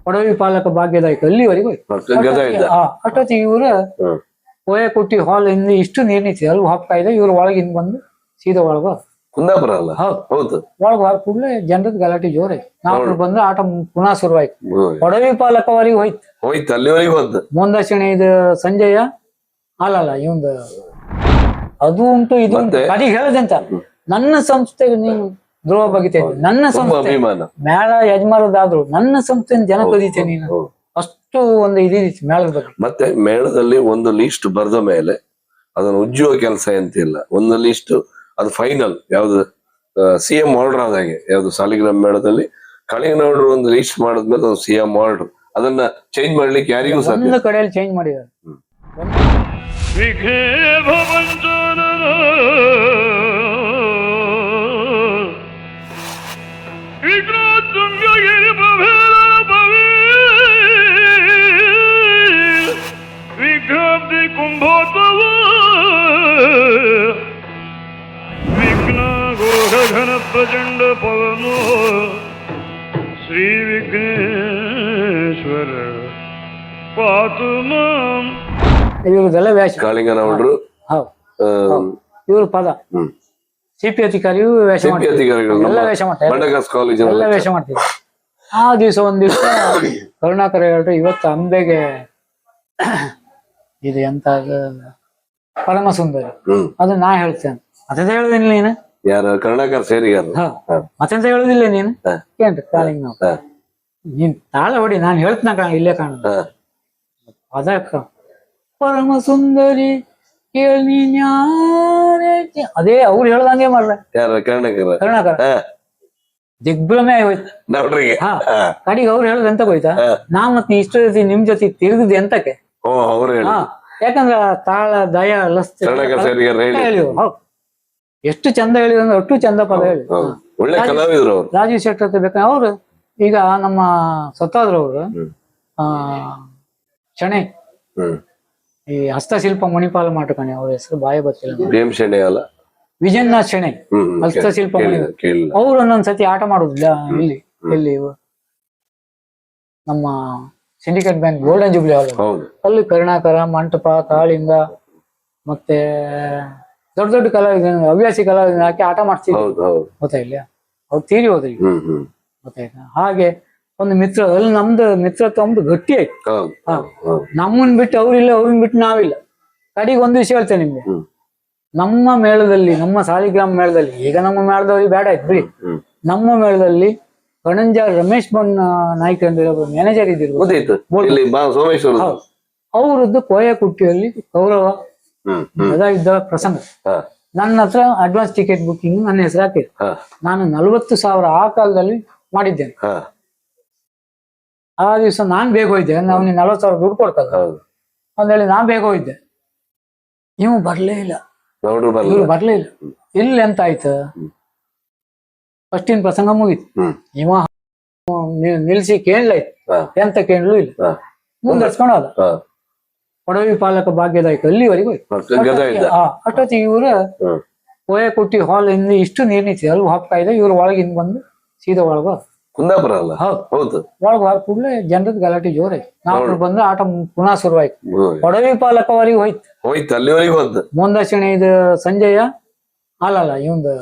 ಪಡವಿ ಪಾಲಕ ಭಾಗ್ಯದಾಯಕ ಅಲ್ಲಿವರೆಗೂ ಅಷ್ಟೊತ್ತಿಗೆ ಇವ್ರ ಕೋಯಕುಟ್ಟಿ ಹಾಲ್ ಇಂದ ಇಷ್ಟು ನೀರ್ ನಿಂತಿದೆ ಅಲ್ಲಿ ಹೋಗ್ತಾ ಇದೆ. ಇವ್ರ ಒಳಗಿಂದ ಬಂದು ಸೀದಾ ಒಳಗ ಕುಂದಾಪುರ ಅಲ್ಲ ಹೌದು ಒಳಗ ಹಾರ ಕೂಡಲೇ ಜನರದ ಗಲಾಟೆ ಜೋರಾಯ್ತು. ನಾವು ಬಂದ್ರೆ ಆಟ ಪುನಃ ಶುರುವಾಯ್ತು. ಪಡವಿ ಪಾಲಕವರೆಗೆ ಹೋಯ್ತು ಅಲ್ಲಿವರೆಗೂ ಹೋದ್ ಮುಂದಕ್ಷಿಣೆ ಇದು ಸಂಜಯ ಅಲ್ಲಲ್ಲ ಇವಂದು ಅದು ಉಂಟು ಇದು ಉಂಟು ಕಡಿಗೆ ಹೇಳದಂತ ನನ್ನ ಸಂಸ್ಥೆಗೆ ನೀನು ದ್ರೋಹ ಬಗಿತೇನೆ, ನನ್ನ ಸಂಸ್ಥೆ ಮೇಳ ಯಜಮಾನದಾದ್ರು ನನ್ನ ಸಂಸ್ಥೆನ ಜನ ಕದೀತೇನೆ ನೀನು, ಅಷ್ಟು ಒಂದು ಇದಿತ್ತು ಮೇಳದ ಬಗ್ಗೆ. ಮತ್ತೆ ಮೇಳದಲ್ಲಿ ಒಂದು ಲೀಸ್ಟ್ ಬರೆದ ಮೇಲೆ ಅದನ್ನು ಉಜ್ಜುವ ಕೆಲಸ ಎಂತಿಲ್ಲ. ಒಂದು ಲೀಸ್ಟ್ ಅದು ಫೈನಲ್ ಯಾವ್ದು CM ಆರ್ಡರ್ ಆದಾಗೆ ಯಾವ್ದು ಸಾಲಿಗ್ರಾಮ ಮೇಳದಲ್ಲಿ ಕಳಿಂಗನವರು ಒಂದು ಲೀಸ್ಟ್ ಮಾಡಿದ್ಮೇಲೆ ಅದು CM ಆರ್ಡರ್, ಅದನ್ನ ಚೇಂಜ್ ಮಾಡ್ಲಿಕ್ಕೆ ಯಾರಿಗೂ ಸಾಧ್ಯ. ಒಂದು ಕಡೆಯಲ್ಲಿ ಚೇಂಜ್ ಮಾಡಿದ್ದಾರೆ. घन प्रचंड पवनो श्री विघ्नेश्वर पातु मां. ಇವ್ರದೆಲ್ಲ ವೇಷ ಕಾಳಿಂಗನವರು ಇವ್ರ ಪದ CP ಅಧಿಕಾರಿಯು ವೇಷ ಮಾಡ್ತಾರೆ, ಎಲ್ಲ ವೇಷ ಮಾಡ್ತಾರೆ, ಎಲ್ಲ ವೇಷ ಮಾಡ್ತೀವಿ. ಆ ದಿವಸ ಒಂದ್ ದಿವಸ ಕರುಣಾಕರ ಹೇಳ್ರು ಇವತ್ತು ಅಂಬೆಗೆ ಇದು ಎಂತ ಪರಮ ಸುಂದರಿ ಅದು ನಾ ಹೇಳ್ತೇನೆ ಮತ್ತೆ ಹೇಳುದಿಲ್ಲ ನೀನು ಯಾರು ಕರುಣಾಕರ ಸೇರಿಗಾರ ಮತ್ತೆಂತ ಹೇಳುದಿಲ್ಲ ನೀನು ಏನ್ರಿ ಕಾಳಿಂಗ್ ನಾವು ನೀನ್ ತಾಳ ಹೊಡಿ ನಾನು ಹೇಳ್ತನ ಇಲ್ಲೇ ಕಾಣ ಅದಕ್ಕ ಪರಮ ಸುಂದರಿ ಕೇಳ್ ನೀನ್ ಅದೇ ಅವ್ರು ಹೇಳ್ದಂಗೆ ಮಾಡ್ರ ಕರುಣಾಕರ ದಿಗ್ಭ್ರಮೆ ಆಗೋಯ್ತು ಕಡಿಗೆ ಅವ್ರು ಹೇಳುದು ಎಂತ ಹೋಯ್ತಾ ನಾ ಮತ್ ಇಷ್ಟ ಜೊತೆ ನಿಮ್ ಜೊತೆ ತಿರುಗುದು ಎಂತಕ್ಕೆ, ಯಾಕಂದ್ರ ತಾಳ ದಯ ಹೇಳಿ ಎಷ್ಟು ಚಂದ ಹೇಳಿದ್ರು ಅಂದ್ರೆ ಒಟ್ಟು ಚಂದ ಪದ ಹೇಳಿ. ರಾಜೀವ್ ಶೆಟ್ಟರ್ ಅಂತ ಬೇಕಾ ಅವ್ರು ಈಗ ನಮ್ಮ ಸತ್ತಾದ್ರು ಅವರು ಶಣೆ ಈ ಹಸ್ತಶಿಲ್ಪ ಮಣಿಪಾಲ ಮಾಟಕಣೆ ಅವ್ರ ಹೆಸರು ಬಾಯ ಗೊತ್ತಿಲ್ಲ, ವಿಜಯನಾಥ್ ಶೆಣೆ ಹಸ್ತಶಿಲ್ಪ ಮಣಿ ಅವ್ರು ಒಂದೊಂದ್ಸತಿ ಆಟ ಮಾಡುದಿಲ್ಲ ಇಲ್ಲಿ ಎಲ್ಲಿ ನಮ್ಮ ಸಿಂಡಿಕೇಟ್ ಬ್ಯಾಂಕ್ ಗೋಲ್ಡನ್ ಜೂಬ್ಲಿ ಹಾಲ್ ಅಲ್ಲಿ ಕರುಣಾಕರ ಮಂಟಪ ಕಾಳಿಂಗ ಮತ್ತೆ ದೊಡ್ಡ ದೊಡ್ಡ ಕಲಾವಿದ ಹವ್ಯಾಸಿ ಕಲಾವಿದ ಹಾಕಿ ಆಟ ಮಾಡ್ತಿದ್ರು ಗೊತ್ತಾಯಿಲ್ಲ, ಅವ್ರು ತೀರಿ ಹೋದ್ರಿ ಗೊತ್ತಾಯ್ತಾ. ಹಾಗೆ ಒಂದು ಮಿತ್ರ ಅಲ್ಲಿ ನಮ್ದು ಮಿತ್ರತ್ವ ಒಂದು ಗಟ್ಟಿ ಆಯ್ತು. ನಮ್ಮನ್ ಬಿಟ್ಟು ಅವ್ರಿಲ್ಲ, ಅವ್ರನ್ನ ಬಿಟ್ಟು ನಾವಿಲ್ಲ. ಕಡೆಗೆ ಒಂದು ವಿಷಯ ಹೇಳ್ತೇನೆ ನಿಮ್ಗೆ, ನಮ್ಮ ಮೇಳದಲ್ಲಿ ನಮ್ಮ ಸಾಲಿಗ್ರಾಮ ಮೇಳದಲ್ಲಿ ಈಗ ನಮ್ಮ ಮೇಳದವ್ರಿಗೆ ಬೇಡ ಆಯ್ತು ಬಿಡಿ, ನಮ್ಮ ಮೇಳದಲ್ಲಿ ಕಣಂಜಾರ್ ರಮೇಶ್ ಬಣ್ಣ ನಾಯ್ಕ ಅಂದ್ರೆ ಮ್ಯಾನೇಜರ್ ಇದ್ದಿರ್ಬೋದು, ಅವರದ್ದು ಕೋಯಕುಟ್ಟಿಯಲ್ಲಿ ಗೌರವ ಇದ್ದ ಪ್ರಸಂಗ ನನ್ನ ಹತ್ರ ಅಡ್ವಾನ್ಸ್ ಟಿಕೆಟ್ ಬುಕಿಂಗ್ ನನ್ನ ಹೆಸರು ಹಾಕಿದ್ರು. ನಾನು 40,000 ಆ ಕಾಲದಲ್ಲಿ ಮಾಡಿದ್ದೇನೆ. ಆ ದಿವಸ ನಾನ್ ಬೇಗ ಹೋಯ್ದೆ, ಅವ್ನಿಗೆ 40,000 ದುಡ್ಡು ಕೊಡ್ತದ ಅಂದೇಳಿ ನಾನ್ ಬೇಗ ಹೋಯ್ದೆ. ಇವು ಬರ್ಲೇ ಇಲ್ಲ, ಇವ್ರು ಬರ್ಲೇ ಇಲ್ಲ. ಇಲ್ಲಿ ಎಂತ ಆಯ್ತು, ಫಸ್ಟಿನ ಪ್ರಸಂಗ ಮುಗೀತು. ಇವ ನಿಲ್ಸಿ ಕೇಳಲಾಯ್ತು, ಎಂತ ಕೇಳಲು ಇಲ್ಲ, ಮುಂದರ್ಸ್ಕೊಂಡು ಹೋದ. ಪಡವಿ ಪಾಲಕ ಭಾಗ್ಯದಾಯಕ ಅಲ್ಲಿವರೆಗೂ ಅಷ್ಟೊತ್ತಿಗೆ ಇವ್ರ ಕೋಯಕುಟ್ಟಿ ಹಾಲ್ ಇಂದ ಇಷ್ಟು ನೀರ್ ನಿಂತಿದೆ ಅಲ್ಲಿ ಹೋಗ್ತಾ ಇದೆ. ಇವ್ರ ಒಳಗಿಂದ ಬಂದು ಸೀದಾ ಒಳಗ ಕುಂದಾಪುರ ಅಲ್ಲ ಹೌದು ಒಳಗ ಹಾರ ಕೂಡಲೇ ಜನರದ ಗಲಾಟೆ ಜೋರಾಯ್ತು. ನಾವು ಬಂದ್ರೆ ಆಟ ಪುನಃ ಶುರುವಾಯ್ತು. ಪಡವಿ ಪಾಲಕವರೆಗೆ ಹೋಯ್ತು ಅಲ್ಲಿವರೆಗೂ ಹೋದ್. ಮುಂದಕ್ಷಿಣೆ ಇದು ಸಂಜಯ ಅಲ್ಲಲ್ಲ ಇವಂದು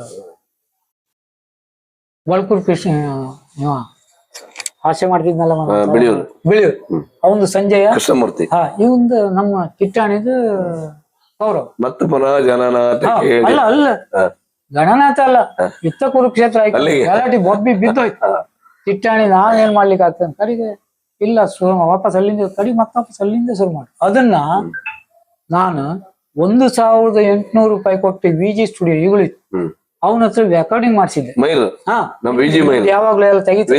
ಬಳ್ಕೂರ್ ಕೃಷ್ಣ ಹಾಸ್ಯ ಮಾಡ್ತಿದ್ನಲ್ಲ ಬಿಳಿಯೂರು ಅವಂದು ಸಂಜಯ ಕೃಷ್ಣಮೂರ್ತಿ, ಇವಂದು ನಮ್ಮ ಕಿಟ್ಟಾಣಿದು ಗೌರವ. ಮತ್ತೆ ಪುನಃ ಜನನಾಥ ಅಲ್ಲ ಅಲ್ಲ ಗಣನಾಥ ಅಲ್ಲ, ಯುದ್ಧ ಕುರುಕ್ಷೇತ್ರ ಆಯ್ತು, ಗಲಾಟೆ ಬೊಬ್ಬಿ ಬಿದ್ದೋಯ್ತು. ಕಿಟ್ಟಾಣಿ ನಾನ್ ಏನ್ ಮಾಡ್ಲಿಕ್ಕೆ ಆಗ್ತದೆ ಕಡೆಗೆ ಇಲ್ಲ ವಾಪಸ್ ಅಲ್ಲಿಂದ ಕಡಿ ಮತ್ತೆ ವಾಪಸ್ ಅಲ್ಲಿಂದ ಶುರು ಮಾಡಿ. ಅದನ್ನ ನಾನು 1,800 ರೂಪಾಯಿ ಕೊಟ್ಟು VG ಸ್ಟುಡಿಯೋ ಈಗಳಿತ್ತು, ಅವನ ಹತ್ರ ರೆಕಾರ್ಡಿಂಗ್ ಮಾಡಿಸಿದ್ದೆ. ಯಾವಾಗ್ಲೂ ಎಲ್ಲ ತೆಗಿತು,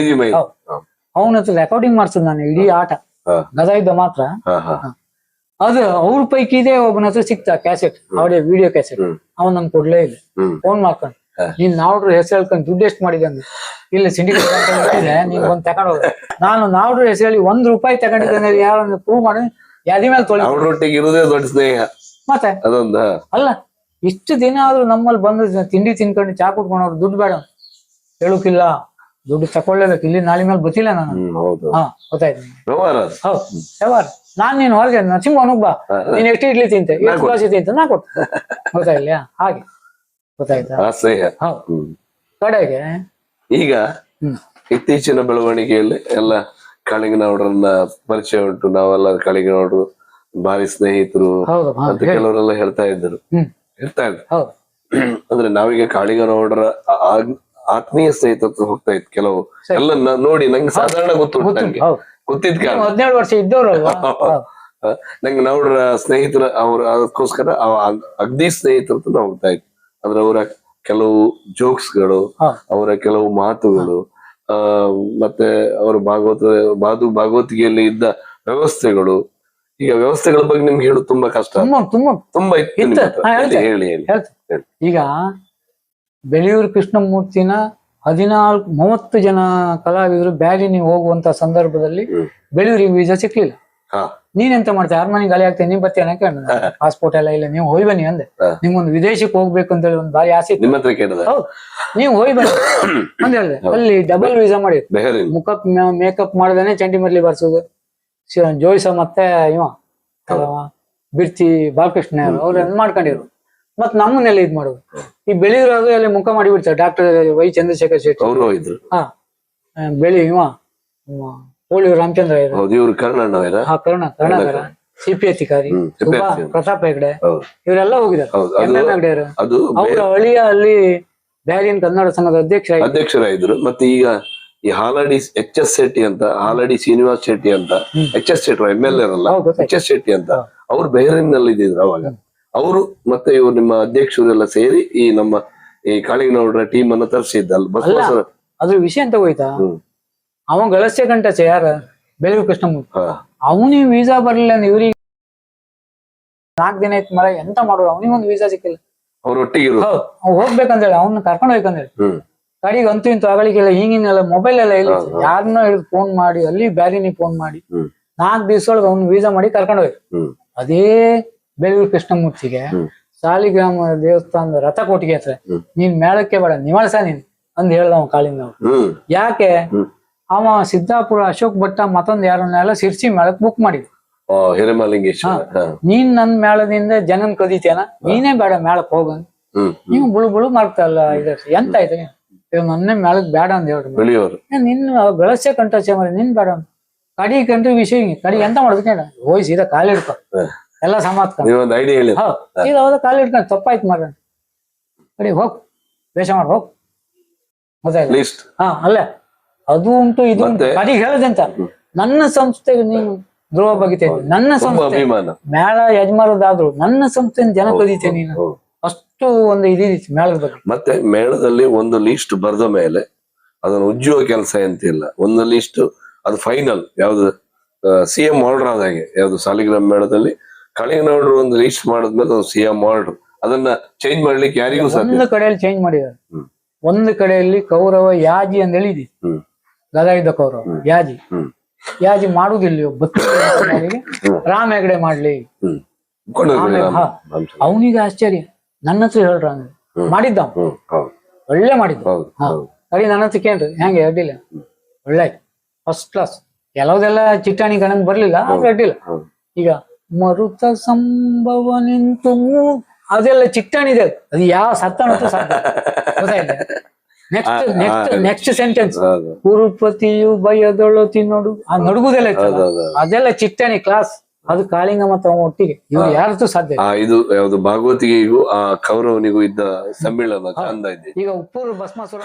ಅವನ ಹತ್ರ ರೆಕಾರ್ಡಿಂಗ್ ಮಾಡ್ಸಿದ್ ನಾನು ಇಡೀ ಆಟ ಗದ ಇದ್ದ ಮಾತ್ರ. ಅದು ಅವ್ರ ಪೈಕಿ ಇದೆ ಒಬ್ಬನ ಹತ್ರ ಸಿಕ್ತ ಕ್ಯಾಸೆಟ್, ಆಡಿಯೋ ವಿಡಿಯೋ ಕ್ಯಾಸೆಟ್. ಅವ್ನು ನನ್ ಕೊಡ್ಲೇ ಇಲ್ಲ. ಫೋನ್ ಮಾಡ್ಕೊಂಡು ನೀನ್ ನಾವ್ರ ಹೆಸರು ಹೇಳ್ಕೊಂಡು ದುಡ್ಡು ಎಷ್ಟು ಮಾಡಿದಂಗೆ ಇಲ್ಲ ಸಿಂಡಿಕೇಟ್ ಇದೆ ನೀನ್ ಬಂದ್ ತಗೊಂಡ್ ಹೋಗ. ನಾನು ನಾವ್ರ ಹೆಸರು ಹೇಳಿ ₹1 ತಗೊಂಡಿದ್ದೇನೆ ಯಾರನ್ನ ಪ್ರೂವ್ ಮಾಡಿ ಯಾದಿ ಮೇಲೆ ತೊಳಿ ದೊಡ್ಡ ಸ್ನೇಹ. ಮತ್ತೆ ಅಲ್ಲ ಇಷ್ಟು ದಿನ ಆದ್ರೂ ನಮ್ಮಲ್ಲಿ ಬಂದ ತಿಂಡಿ ತಿನ್ಕೊಂಡು ಚಾ ಕುಟ್ಕೊಂಡವ್ರು ದುಡ್ಡು ಬೇಡ ಹೇಳುಕಿಲ್ಲ, ದುಡ್ಡು ತಕೊಳ್ಳೇಬೇಕು, ಇಲ್ಲಿ ನಾಳೆ ಮೇಲೆ ಗೊತ್ತಿಲ್ಲ ನಾನು. ಹೌದು. ಹಾ ಗೊತ್ತಾಯ್ತು. ವ್ಯವಹಾರ ಅದು. ಹೌದು ವ್ಯವಹಾರ. ನಾನ್ ನೀನ್ ಹೊರಗೆ ನರಸಿಂಹ ಅನುಗ್ ಬಾ, ನೀನ್ ಎಷ್ಟು ಇಡ್ಲಿ ತಿಂತೆ, ಎಷ್ಟು ದೋಸೆ ತಿಂತ ನಾ ಕೊಟ್ಟು, ಗೊತ್ತಾಯಿಲ್ಲ ಹಾಗೆ, ಗೊತ್ತಾಯ್ತಾ? ಆಶ್ರಯ. ಹೌದು. ಕಡೆಗೆ ಈಗ ಇತ್ತೀಚಿನ ಬೆಳವಣಿಗೆಯಲ್ಲಿ ಎಲ್ಲ ಕಾಳಿಂಗನವರನ್ನ ಪರಿಚಯ ಉಂಟು, ನಾವೆಲ್ಲ ಕಾಳಿಂಗನವರು ಭಾರಿ ಸ್ನೇಹಿತರು ಹೌದು. ಅಂತ ಕೆಲವರೆಲ್ಲ ಹೇಳ್ತಾ ಇದ್ರು. ಹೌದು. ಅಂದ್ರೆ ನಾವೀಗ ಕಾಳಿಂಗನವರ ಆತ್ಮೀಯ ಸ್ನೇಹಿತರು ಹೋಗ್ತಾ ಇತ್ತು ಕೆಲವು ಎಲ್ಲ ನೋಡಿ ನಂಗೆ ಸಾಧಾರಣ ಗೊತ್ತುಂಟು, ನಂಗೆ ಗೊತ್ತಿದ್ ಕಾರಣ 17 ವರ್ಷ ಇದ್ದವ್ರಲ್ವಾ. ನಂಗೆ ನವರ ಸ್ನೇಹಿತರ ಅವ್ರ ಅದಕ್ಕೋಸ್ಕರ ಅಗ್ದಿ ಸ್ನೇಹಿತರ ಹತ್ರ ಹೋಗ್ತಾ ಇತ್ತು. ಅಂದ್ರೆ ಅವರ ಕೆಲವು ಜೋಕ್ಸ್ಗಳು, ಅವರ ಕೆಲವು ಮಾತುಗಳು, ಮತ್ತೆ ಅವರ ಭಾಗವತಿಗೆಯಲ್ಲಿ ಇದ್ದ ವ್ಯವಸ್ಥೆಗಳು. ಈಗ ವ್ಯವಸ್ಥೆಗಳ ಬಗ್ಗೆ ನಿಮ್ಗೆ ಹೇಳೋದು ತುಂಬಾ ಕಷ್ಟ, ತುಂಬಾ ಇತ್ತು. ಹೇಳಿ. ಈಗ ಬೆಳೆಯೂರು ಕೃಷ್ಣಮೂರ್ತಿನ 30 ಜನ ಕಲಾವಿದರು ಬ್ಯಾರಿನಿ ಹೋಗುವಂತ ಸಂದರ್ಭದಲ್ಲಿ ಬೆಳೆಯೂರಿಗೆ ವೀಸಾ ಸಿಕ್ಲಿಲ್ಲ. ನೀನೆಂತ ಮಾಡ್ತೀಯ, ಯಾರ ಮನೆಗೆ ಗಾಳಿ ಆಗ್ತೇನೆ, ನೀವ್ ಬರ್ತೀಯ ಪಾಸ್ಪೋರ್ಟ್ ಎಲ್ಲ ಇಲ್ಲ, ನೀವು ಹೋಯ್ ಬನ್ನಿ ಅಂದೆ. ನಿಮ್ಗೊಂದು ವಿದೇಶಕ್ಕೆ ಹೋಗ್ಬೇಕು ಅಂತ ಹೇಳಿ ಒಂದು ಬಾರಿ ಆಸೆ ಇತ್ತು. ಹೌದು, ನೀವು ಹೋಯ್ ಬನ್ನಿ ಅಂತ ಹೇಳಿದೆ. ಅಲ್ಲಿ ಡಬಲ್ ವೀಸಾ ಮಾಡಿ ಮೇಕಪ್ ಮಾಡದೇನೆ ಚಂಡಿ ಮರ್ಲಿ ಬರ್ಸೋದು, ಜೋಯಿಸ ಮತ್ತೆ ಇವ ಬಿರ್ತಿ ಬಾಲಕೃಷ್ಣ ಅವ್ರನ್ನ ಮಾಡ್ಕೊಂಡಿರು. ಮತ್ ನಮ್ಮನ್ನೆಲ್ಲ ಇದ್ ಮಾಡೋದು. ಈ ಬೆಳೆಯೂರಾಗ ಅಲ್ಲಿ ಮುಖ ಮಾಡಿ ಬಿಡ್ತಾರೆ. ಡಾಕ್ಟರ್ ವೈ ಚಂದ್ರಶೇಖರ್ ಶೆಟ್ಟಿ ಹಾ, ಬೆಳಿ ಇವ ಹೋಳಿ ರಾಮಚಂದ್ರ ಕರ್ಣಾಕರ, ಸಿಪಿ ಅಧಿಕಾರಿ ಪ್ರತಾಪ್ ಹೆಗ್ಡೆ ಇವರೆಲ್ಲ ಹೋಗಿದ್ದಾರೆ. ಹೆಗ್ಡೆ ಅವ್ರ ಅಳಿಯ ಅಲ್ಲಿ ಬ್ಯಾರಿಯನ್ ಕನ್ನಡ ಸಂಘದ ಅಧ್ಯಕ್ಷರಾಗಿದ್ರು. ಮತ್ತೆ ಈಗ ಈ ಹಾಲಡಿ HS ಶೆಟ್ಟಿ ಅಂತ, ಹಾಲಡಿ ಶ್ರೀನಿವಾಸ್ ಶೆಟ್ಟಿ ಅಂತ, HS ಶೆಟ್ಟಿ MLA ಅಲ್ಲ, HS ಶೆಟ್ಟಿ ಅಂತ ಅವ್ರು ಬೇರೆನಲ್ಲಿ ಇದ್ದಿದ್ರು ಅವಾಗ. ಅವರು ಮತ್ತೆ ಇವ್ರು ನಿಮ್ಮ ಅಧ್ಯಕ್ಷರೆಲ್ಲ ಸೇರಿ ಈ ನಮ್ಮ ಈ ಕಾಳಿಂಗನವರ ಟೀಮ್ ಅನ್ನ ತರಿಸಿದ್ದಲ್ಲ ಬಸ್. ಅದ್ರ ವಿಷಯ ಅಂತ ಹೋಯ್ತಾ, ಅವ ಗಳಸ್ಯ ಕಂಟಚ ಯಾರ ಬೆಳೆಯೂರು ಕೃಷ್ಣಮೂರ್ತಿ, ಅವನಿಗೆ ವೀಸಾ ಬರ್ಲಿಲ್ಲ. ಇವ್ರಿಗೆ 4 ದಿನ ಆಯ್ತು ಮರ, ಎಂತ ಮಾಡುದು, ಅವನಿಗೊಂದು ವೀಸಾ ಸಿಕ್ಕಿಲ್ಲ. ಅವ್ರ ಒಟ್ಟಿಗೆ ಹೋಗ್ಬೇಕಂತ ಹೇಳಿ ಅವ್ನ ಕರ್ಕೊಂಡು ಹೋಯ್ಕಂದೇಳಿ ಕಡೆಗೆ ಅಂತೂ ಇಂತೂ ಆಗಲಿಕ್ಕೆಲ್ಲ ಹಿಂಗಿನೆಲ್ಲ ಮೊಬೈಲ್ ಎಲ್ಲ ಇಲ್ಲ, ಯಾರನ್ನೋ ಹಿಡಿದು ಫೋನ್ ಮಾಡಿ ಅಲ್ಲಿ ಬ್ಯಾರಿನಿ ಫೋನ್ ಮಾಡಿ 4 ದಿವಸದೊಳಗೆ ಅವ್ನು ವೀಸಾ ಮಾಡಿ ಕರ್ಕೊಂಡು ಹೋಯ್ತು. ಅದೇ ಬೆಳೆಯೂರು ಕೃಷ್ಣಮೂರ್ತಿಗೆ ಸಾಲಿಗ್ರಾಮ ದೇವಸ್ಥಾನದ ರಥಕೋಟಿಗೆ ಹತ್ರ ನೀನ್ ಮೇಳಕ್ಕೆ ಬೇಡ ನಿವಾಸ ನೀನ್ ಅಂದ್ ಹೇಳ್ದ ಅವ ಕಾಳಿಂಗನವ್ರು. ಯಾಕೆ, ಅವ ಸಿದ್ದಾಪುರ ಅಶೋಕ್ ಭಟ್ಟ ಮತ್ತೊಂದ್ ಯಾರನ್ನೆಲ್ಲ ಸಿರ್ಸಿ ಮೇಳಕ್ ಬುಕ್ ಮಾಡಿದ್ರು. ನೀನ್ ನನ್ ಮೇಳದಿಂದ ಜನನ್ ಕದೀತೇನ, ನೀನೇ ಬೇಡ ಮೇಳಕ್ ಹೋಗಂದ್. ನೀವು ಬುಳು ಮಾಡ್ತಲ್ಲ ಇದ ಎಂತ ಆಯ್ತು, ಇವ್ ನನ್ನೇ ಮೇಳಕ್ ಬೇಡ ಅಂತ ಹೇಳ್ರಿ. ನಿನ್ ಗಳಸ್ಯ ಕಂಠ ಮರಿ ನಿನ್ ಬೇಡ ಅಂತ ಕಡಿ ಕಂಡ್ರಿ ವಿಷಯ ಕಡಿ ಎಂತ ಮಾಡುದು ಹೋಯ್ ಸೀದಾ ಕಾಲಿ ಹಿಡ್ಕೊ ಎಲ್ಲ ಸಮಾತ್ಕೊಂಡು ಕಾಲಿ ಹಿಡ್ಕೊಂಡು ತಪ್ಪಾಯ್ತು ಮರ ಕಡಿ ಹೋಗ್ ವೇಷ ಮಾಡಿ ಹೋಗ್ ಗೊತ್ತಾಯ್ತು. ಅಲ್ಲೇ ಅದು ಉಂಟು ಇದು ಉಂಟು ಕಡಿಗೆ ಹೇಳದಂತ ನನ್ನ ಸಂಸ್ಥೆಗೆ ನೀವು ದ್ರೋಹ ಬಗಿತೇನೆ, ನನ್ನ ಸಂಸ್ಥೆ ಮೇಳ ಯಜಮಾನದಾದ್ರು ನನ್ನ ಸಂಸ್ಥೆನ ಜನ ಕದೀತೇನೆ ನೀನು, ಅಷ್ಟು ಒಂದು ಇದಿತ್ತು ಮೇಳದ ಬಗ್ಗೆ. ಮತ್ತೆ ಮೇಳದಲ್ಲಿ ಒಂದು ಲೀಸ್ಟ್ ಬರೆದ ಮೇಲೆ ಅದನ್ನು ಉಜ್ಜುವ ಕೆಲಸ ಎಂತಿಲ್ಲ. ಒಂದು ಲೀಸ್ಟ್ ಅದು ಫೈನಲ್ ಯಾವ್ದು CM ಆರ್ಡರ್ ಆದಾಗೆ, ಯಾವ್ದು ಸಾಲಿಗ್ರಾಮ ಮೇಳದಲ್ಲಿ ಕಾಳಿಂಗನವರು ಒಂದು ಲೀಸ್ಟ್ ಮಾಡಿದ್ಮೇಲೆ ಒಂದು CM ಆರ್ಡರ್, ಅದನ್ನ ಚೇಂಜ್ ಮಾಡ್ಲಿಕ್ಕೆ ಯಾರಿಗೂ ಒಂದು ಕಡೆಯಲ್ಲಿ ಚೇಂಜ್ ಮಾಡಿದ್ದಾರೆ. ಒಂದು ಕಡೆಯಲ್ಲಿ ಕೌರವ ಯಾಜಿ ಅಂತ ಹೇಳಿದಿ, ಗದಾಯುದ್ಧ ಕೌರವ ಯಾಜಿ ಮಾಡುದಿಲ್ಲ, ರಾಮ ಹೆಗಡೆ ಮಾಡ್ಲಿ. ಅವನಿಗೆ ಆಶ್ಚರ್ಯ, ನನ್ನ ಹತ್ರ ಹೇಳ್ರ ಮಾಡಿದ್ದ, ಒಳ್ಳೆ ಮಾಡಿದ್ದ. ಸರಿ ನನ್ನ ಹತ್ರ ಕೇಳ್ರಿ ಹೆಂಗೆ ಅಡ್ಡಿಲ್ಲ, ಒಳ್ಳೆ ಫಸ್ಟ್ ಕ್ಲಾಸ್. ಕೆಲವುದೆಲ್ಲ ಚಿಟ್ಟಾಣಿ ಗಣನ್ ಬರ್ಲಿಲ್ಲ, ಆದ್ರೆ ಅಡ್ಡಿಲ್ಲ. ಈಗ ಮರುತ ಸಂಭವ ನಿಂತು ಅದೆಲ್ಲ ಚಿಟ್ಟಾಣಿ ಇದೆ, ಅದು ಯಾವ ಸತ್ತ ಗೊತ್ತಾಯ್ತು. ನೆಕ್ಸ್ಟ್ ಸೆಂಟೆನ್ಸ್ ಕುರುಪತಿಯು ಭಯದೊಳತಿ ನೋಡು, ಆ ನಡುಗುದೆಲ್ಲ ಇತ್ತು, ಅದೆಲ್ಲ ಚಿಟ್ಟಾಣಿ ಕ್ಲಾಸ್. ಅದು ಕಾಳಿಂಗ ಮತ್ತು ಒಟ್ಟಿಗೆ ಇವ್ರು ಯಾರತ್ತೂ ಸಾಧ್ಯ. ಇದು ಯಾವ್ದು ಭಾಗವತಿಗೆಗೂ ಆ ಕೌರವನಿಗೂ ಇದ್ದ ಸಮ್ಮಿಳನ ಚಂದ ಇದೆ. ಈಗ ಉಪ್ಪೂರು ಭಸ್ಮಾಸುರ